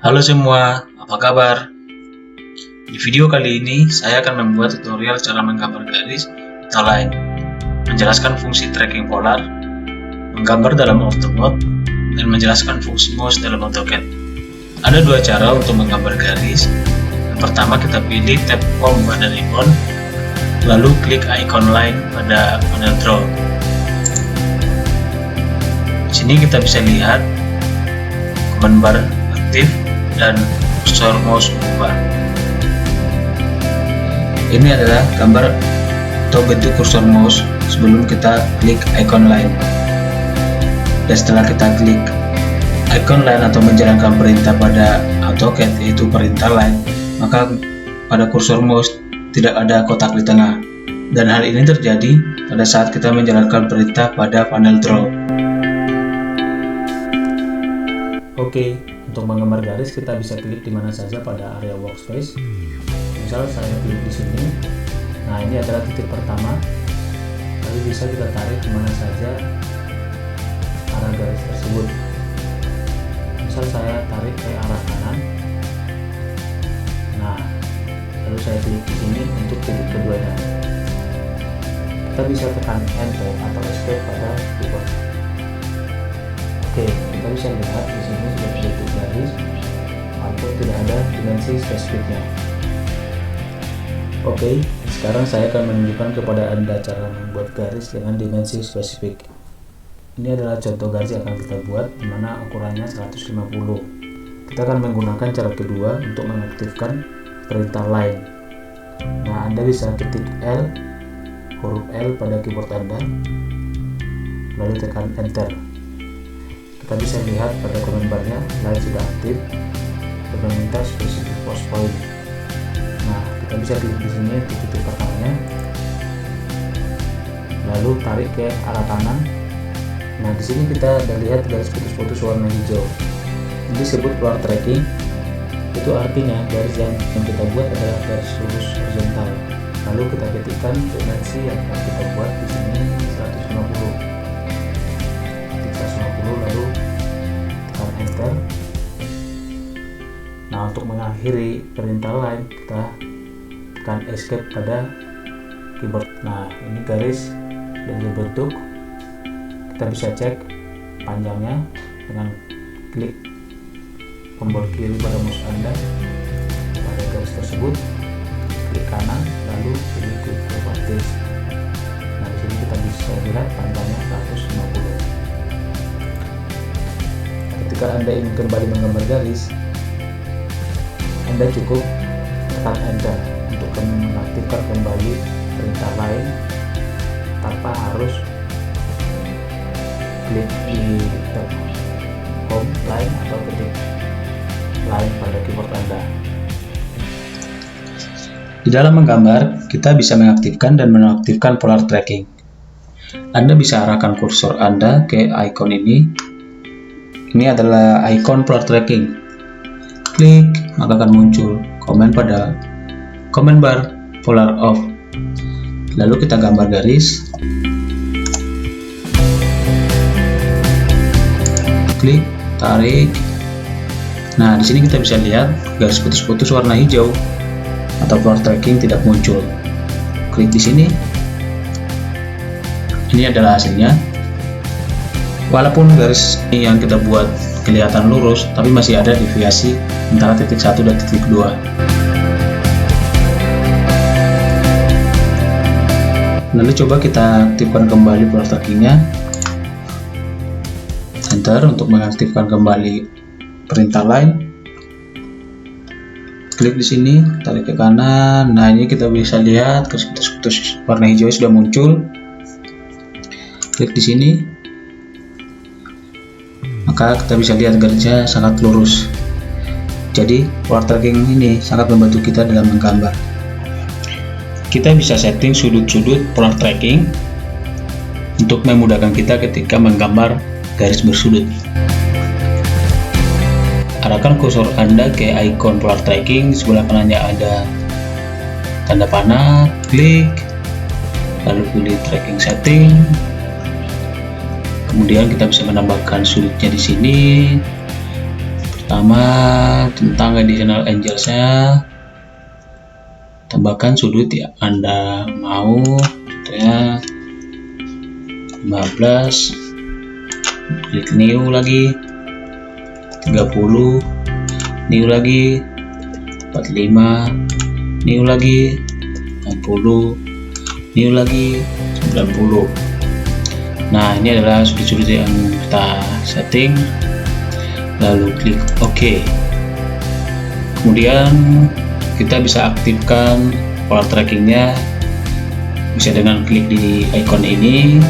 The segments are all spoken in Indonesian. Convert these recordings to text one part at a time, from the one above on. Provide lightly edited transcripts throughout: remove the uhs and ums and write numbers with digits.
Halo semua, apa kabar? Di video kali ini, saya akan membuat tutorial cara menggambar garis atau line, menjelaskan fungsi tracking polar, menggambar dalam auto mode, dan menjelaskan fungsi mouse dalam AutoCAD. Ada dua cara untuk menggambar garis. Yang pertama, kita pilih tab Home pada icon, lalu klik icon line pada panel Draw. Di sini kita bisa lihat command bar aktif dan kursor mouse berubah. Ini adalah gambar atau bentuk kursor mouse sebelum kita klik icon line. Dan setelah kita klik icon line atau menjalankan perintah pada AutoCAD, yaitu perintah line, maka pada kursor mouse tidak ada kotak di tengah. Dan hal ini terjadi pada saat kita menjalankan perintah pada panel Draw. Oke, untuk menggambar garis kita bisa klik di mana saja pada area workspace. Misal saya klik di sini. Nah, ini adalah titik pertama. Lalu bisa kita tarik di mana saja arah garis tersebut. Misal saya tarik ke arah kanan. Nah, lalu saya klik di sini untuk titik keduanya. Kita bisa tekan Enter atau Escape pada keyboard. Oke, kita bisa lihat di sini sudah bentuk garis, walaupun tidak ada dimensi spesifiknya. Oke, sekarang saya akan menunjukkan kepada Anda cara membuat garis dengan dimensi spesifik. Ini adalah contoh garis yang akan kita buat, di mana ukurannya 150. Kita akan menggunakan cara kedua untuk mengaktifkan perintah line. Nah, Anda bisa ketik L, huruf L pada keyboard Anda, lalu tekan Enter. Kita bisa lihat pada command barnya line sudah aktif dan meminta spesifik pose point. Nah, kita bisa klik di sini di titik pertamanya, lalu tarik ke arah kanan. Nah, di sini kita ada lihat garis putus-putus warna hijau. Ini disebut polar tracking. Itu artinya garis yang kita buat adalah garis lurus horizontal. Lalu kita ketikkan dimensi yang akan kita buat di sini 150. Lalu tekan Enter. Nah, untuk mengakhiri perintah line kita tekan Escape pada keyboard. Nah, ini garis yang dibentuk. Kita bisa cek panjangnya dengan klik tombol kiri pada mouse Anda pada garis tersebut, klik kanan, lalu pilih klik properties. Nah, di sini kita bisa lihat panjangnya 150. Ketika Anda ingin kembali menggambar garis, Anda cukup tekan Enter untuk mengaktifkan kembali perintah line tanpa harus klik di tab Home line atau ketik line pada keyboard Anda. Di dalam menggambar, kita bisa mengaktifkan dan menonaktifkan polar tracking. Anda bisa arahkan kursor Anda ke icon ini. Ini adalah icon polar tracking. Klik, maka akan muncul komen pada command bar polar off. Lalu kita gambar garis. Klik, tarik. Nah, di sini kita bisa lihat garis putus-putus warna hijau atau polar tracking tidak muncul. Klik di sini. Ini adalah hasilnya. Walaupun garis yang kita buat kelihatan lurus, tapi masih ada deviasi antara titik 1 dan titik 2. Lalu coba kita aktifkan kembali polar trackingnya. Enter untuk mengaktifkan kembali perintah line. Klik di sini, tarik ke kanan. Nah, ini kita bisa lihat garis putus-putus warna hijau sudah muncul. Klik di sini. Maka kita bisa lihat garisnya sangat lurus. Jadi polar tracking ini sangat membantu kita dalam menggambar. Kita bisa setting sudut-sudut polar tracking untuk memudahkan kita ketika menggambar garis bersudut. Arahkan kursor Anda ke icon polar tracking. Sebelah kanannya ada tanda panah, klik, lalu pilih tracking setting. Kemudian kita bisa menambahkan sudutnya di sini Pertama, tentang additional angelsnya, tambahkan sudut yang Anda mau, contohnya 15, klik new lagi, 30, new lagi, 45, new lagi, 60, new lagi, 90. Nah, ini adalah sudut-sudut yang kita setting, lalu klik OK. Kemudian kita bisa aktifkan pola trackingnya, bisa dengan klik di icon ini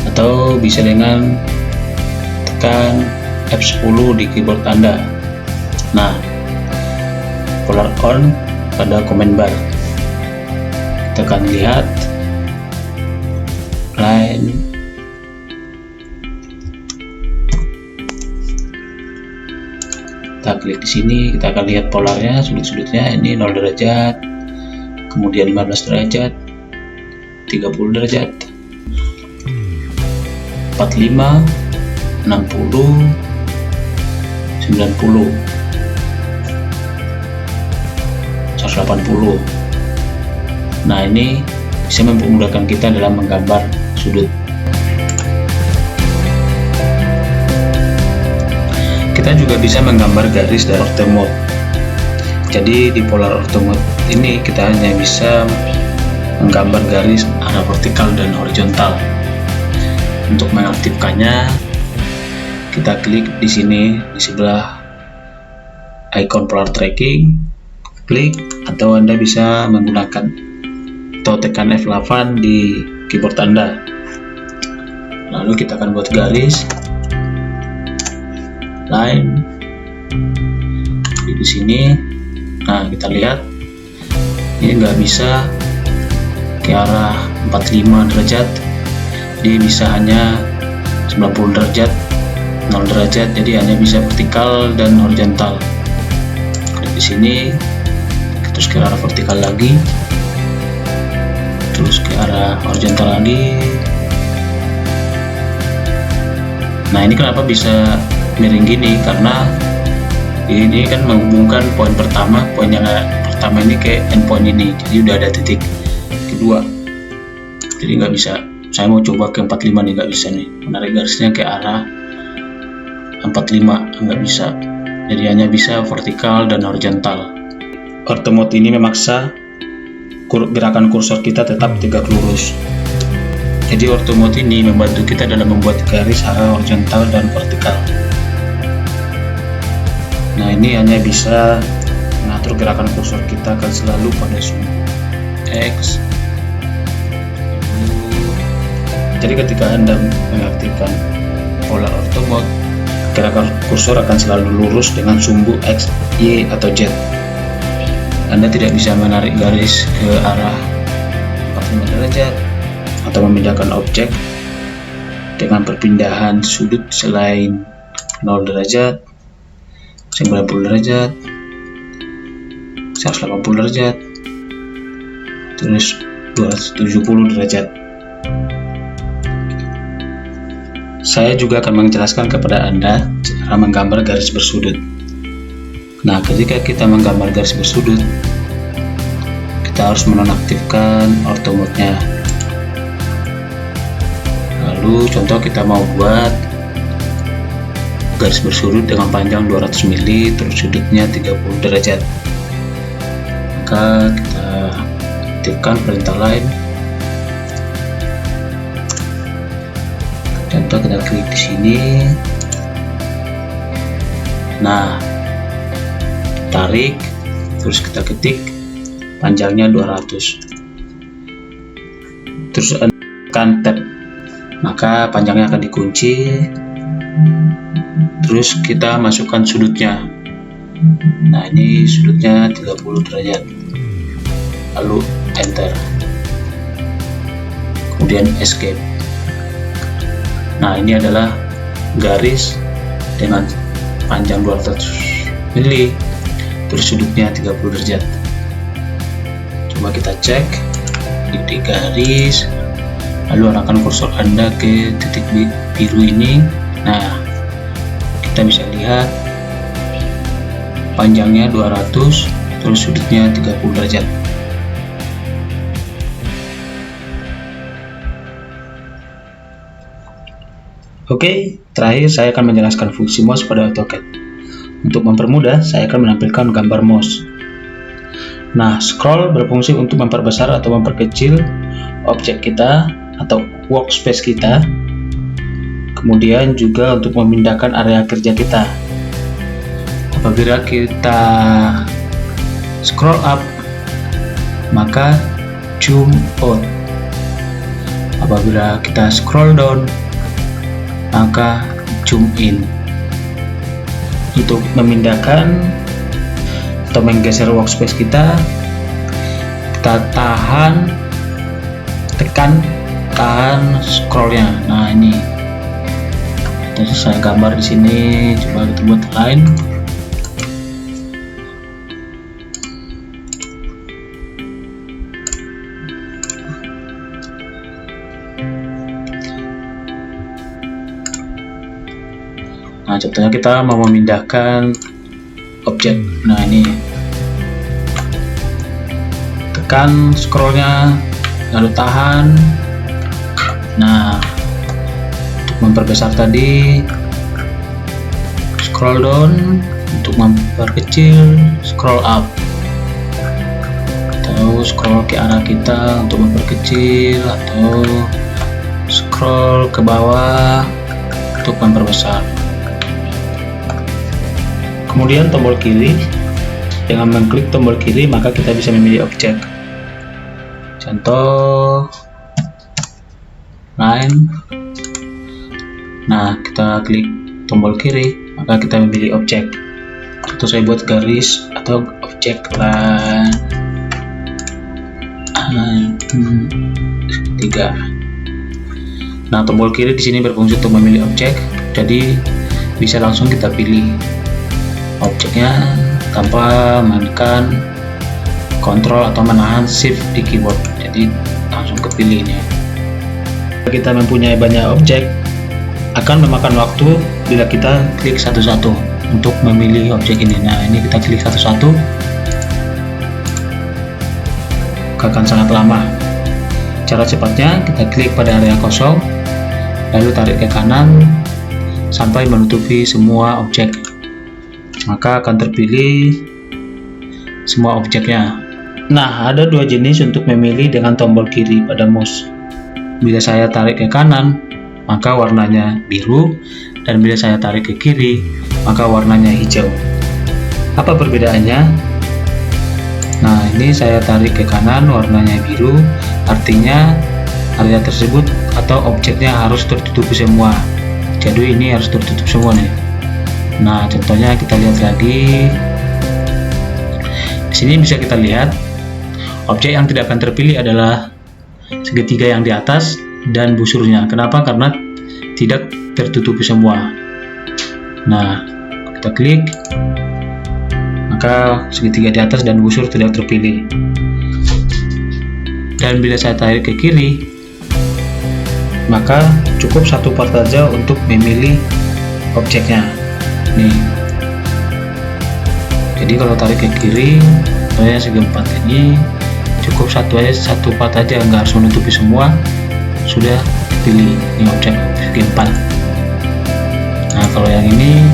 atau bisa dengan tekan F10 di keyboard Anda. Nah, polar on pada command bar, kita akan lihat line, kita klik di sini, kita akan lihat polarnya, sudut-sudutnya. Ini 0 derajat, kemudian 15 derajat, 30 derajat, 45, 60, 90, 180. Nah, ini bisa memudahkan kita dalam menggambar sudut. Kita juga bisa menggambar garis dari ortho mode. Jadi di polar ortho mode ini kita hanya bisa menggambar garis arah vertikal dan horizontal. Untuk mengaktifkannya, kita klik di sini di sebelah icon polar tracking, klik, atau Anda bisa menggunakan atau tekan F8 di keyboard Anda. Lalu kita akan buat garis line di sini. Nah, kita lihat ini nggak bisa ke arah 45 derajat, dia bisa hanya 90 derajat, 0 derajat, jadi hanya bisa vertikal dan horizontal. Klik di sini, terus ke arah vertikal lagi, terus ke arah horizontal lagi. Nah, ini kenapa bisa miring gini, karena ini kan menghubungkan poin pertama, poin yang pertama ini ke endpoint ini, jadi udah ada titik kedua, jadi nggak bisa. Saya mau coba ke 45 nih, nggak bisa nih, menarik garisnya ke arah 45 nggak bisa, jadi hanya bisa vertikal dan horizontal. Ortho mode ini memaksa gerakan kursor kita tetap tegak lurus. Jadi ortho mode ini membantu kita dalam membuat garis arah horizontal dan vertikal. Nah, ini hanya bisa mengatur gerakan kursor kita akan selalu pada sumbu X. Jadi ketika Anda mengaktifkan pola ortho mode, gerakan kursor akan selalu lurus dengan sumbu X, Y, atau Z. Anda tidak bisa menarik garis ke arah 45 derajat atau memindahkan objek dengan perpindahan sudut selain 0 derajat, 90 derajat, 180 derajat, terus 270 derajat. Saya juga akan menjelaskan kepada Anda cara menggambar garis bersudut. Nah, ketika kita menggambar garis bersudut, kita harus menonaktifkan ortho mode-nya. Lalu contoh kita mau buat garis bersudut dengan panjang 200 mili, terus sudutnya 30 derajat. Maka kita aktifkan perintah line. Contoh kita klik di sini. Nah, tarik, terus kita ketik panjangnya 200. Terus tekan tab, maka panjangnya akan dikunci. Terus kita masukkan sudutnya. Nah, ini sudutnya 30 derajat. Lalu enter. Kemudian escape. Nah, ini adalah garis dengan panjang 200 mili, terus sudutnya 30 derajat. Coba kita cek di garis, lalu arahkan kursor Anda ke titik biru ini. Nah, kita bisa lihat panjangnya 200, terus sudutnya 30 derajat. Oke, terakhir saya akan menjelaskan fungsi mouse pada AutoCAD. Untuk mempermudah, saya akan menampilkan gambar mouse. Nah, scroll berfungsi untuk memperbesar atau memperkecil objek kita atau workspace kita. Kemudian juga untuk memindahkan area kerja kita. Apabila kita scroll up, maka zoom out. Apabila kita scroll down, maka zoom in. Untuk memindahkan atau menggeser workspace kita tahan, tekan, tahan scrollnya. Nah, ini. Jadi saya gambar di sini, coba kita buat line. Nah, contohnya kita mau memindahkan objek. Nah, ini tekan scrollnya, lalu tahan. Nah, untuk memperbesar tadi scroll down, untuk memperkecil scroll up, atau scroll ke arah kita untuk memperkecil, atau scroll ke bawah untuk memperbesar. Kemudian tombol kiri, dengan mengklik tombol kiri maka kita bisa memilih objek. Contoh line. Nah, kita klik tombol kiri maka kita memilih objek. Atau saya buat garis atau objek line 3. Nah, tombol kiri di sini berfungsi untuk memilih objek, jadi bisa langsung kita pilih objeknya tanpa menekan kontrol atau menahan shift di keyboard, jadi langsung kepilih ini. Kita mempunyai banyak objek, akan memakan waktu bila kita klik satu-satu untuk memilih objek ini. Nah, ini kita klik satu-satu akan sangat lama. Cara cepatnya kita klik pada area kosong, lalu tarik ke kanan sampai menutupi semua objek, maka akan terpilih semua objeknya. Nah, ada dua jenis untuk memilih dengan tombol kiri pada mouse. Bila saya tarik ke kanan, maka warnanya biru, dan bila saya tarik ke kiri, maka warnanya hijau. Apa perbedaannya? Nah, ini saya tarik ke kanan, warnanya biru, artinya area tersebut atau objeknya harus tertutupi semua. Jadi ini harus tertutup semua nih. Nah, contohnya kita lihat lagi. Di sini bisa kita lihat objek yang tidak akan terpilih adalah segitiga yang di atas dan busurnya. Kenapa? Karena tidak tertutupi semua. Nah, kita klik, maka segitiga di atas dan busur tidak terpilih. Dan bila saya tarik ke kiri, maka cukup satu part saja untuk memilih objeknya. Nih, jadi kalau tarik ke kiri, contohnya segi 4 ini cukup satu part aja, nggak harus menutupi semua, sudah pilih ini objek segi 4. Nah, kalau yang ini,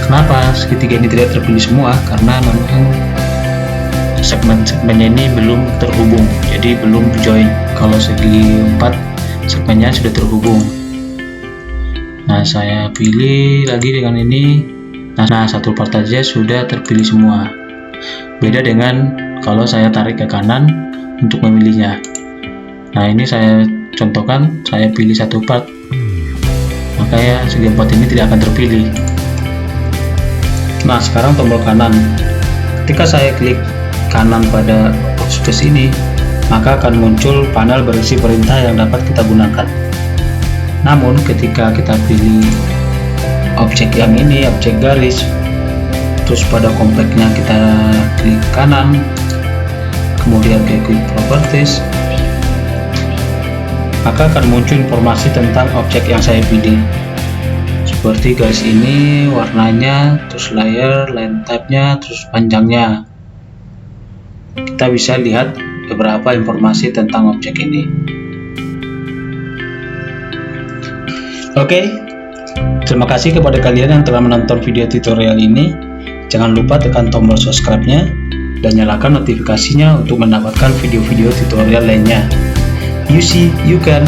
kenapa segitiga ini tidak terpilih semua? Karena memang segmen-segmennya ini belum terhubung, jadi belum join. Kalau segi 4 segmennya sudah terhubung. Nah, saya pilih lagi dengan ini. Nah, satu part aja sudah terpilih semua. Beda dengan kalau saya tarik ke kanan untuk memilihnya. Nah, ini saya contohkan, saya pilih satu part, maka ya segi 4 ini tidak akan terpilih. Nah, sekarang tombol kanan. Ketika saya klik kanan pada workspace ini, maka akan muncul panel berisi perintah yang dapat kita gunakan. Namun ketika kita pilih objek yang ini, objek garis, terus pada compactnya kita klik kanan, kemudian ke quick properties, maka akan muncul informasi tentang objek yang saya pilih. seperti garis ini warnanya, terus layer, line type-nya, terus panjangnya. Kita bisa lihat beberapa informasi tentang objek ini. Oke, terima kasih kepada kalian yang telah menonton video tutorial ini. Jangan lupa tekan tombol subscribe-nya dan nyalakan notifikasinya untuk mendapatkan video-video tutorial lainnya. You see, you can.